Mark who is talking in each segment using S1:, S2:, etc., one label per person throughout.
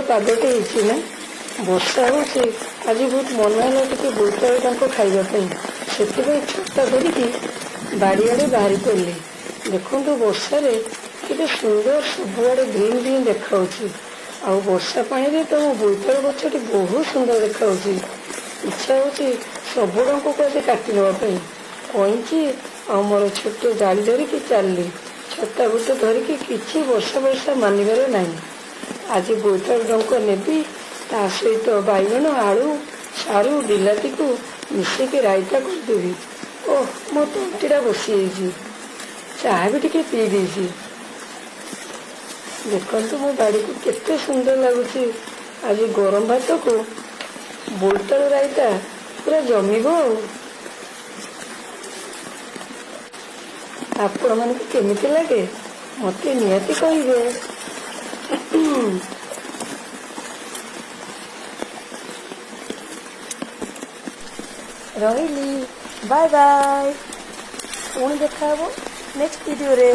S1: ପାଗଟେ ହେଇଛି ନା, ବର୍ଷା ହେଉଛି। ଆଜି ବହୁତ ମନ ହେଲା ଟିକେ ବୋଇତାଳୁ ଡଙ୍କ ଖାଇବା ପାଇଁ, ସେଥିପାଇଁ ଛତା ଧରିକି ବାଡ଼ିଆଡ଼େ ବାହାରି ପଡ଼ିଲି। ଦେଖନ୍ତୁ ବର୍ଷାରେ କେତେ ସୁନ୍ଦର ସବୁଆଡ଼େ ଗ୍ରୀନ୍ ଗ୍ରୀନ୍ ଦେଖାଉଛି। ଆଉ ବର୍ଷା ପାଣିରେ ତ ମୋ ବୋଇତାଳୁ ଗଛଟି ବହୁତ ସୁନ୍ଦର ଦେଖାଉଛି। ଇଚ୍ଛା ହେଉଛି ସବୁ ଡଙ୍କକୁ ଆଜି କାଟି ନେବା ପାଇଁ। କଇଁଚି ଆଉ ମୋର ଛୋଟ ଜାଳି ଧରିକି ଚାଲିଲି। ଛତା ଗୋଟେ ଧରିକି କିଛି ବର୍ଷା ମାନିବାର ନାହିଁ। ଆଜି ବୋଇତାଳୁ ଡଙ୍କ ନେବି, ତା ସହିତ ବାଇଗଣ, ଆଳୁ, ସାରୁ, ବିଲାତିକୁ ମିଶେଇକି ରାଇତା କରିଦେବି। ଓଃ, ମୋ ତଣ୍ଟିଟା ବସିଯାଇଛି। ଚାହା ବି ଟିକେ ପିଇ ଦେଇଛି। ଦେଖନ୍ତୁ ମୋ ବାଡ଼ିକୁ କେତେ ସୁନ୍ଦର ଲାଗୁଛି। ଆଜି ଗରମ ଭାତକୁ ବୋଇତାଳୁ ରାଇତା ପୁରା ଜମିବ। ଆଉ ଆପଣମାନଙ୍କୁ କେମିତି ଲାଗେ ମୋତେ ନିହାତି କହିବେ। ରହିଲି, ବାଏ ବାଏ। ପୁଣି ଦେଖା ହବ ନେକ୍ସଟ ଭିଡ଼ିଓରେ।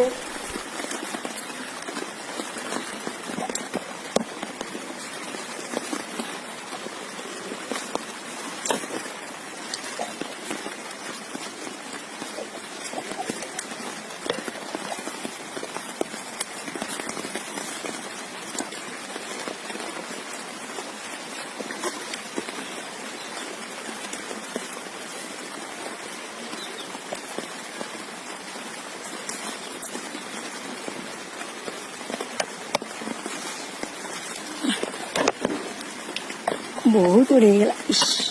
S1: ବହୁତ ବଢ଼ିଆ ହେଇଗଲା।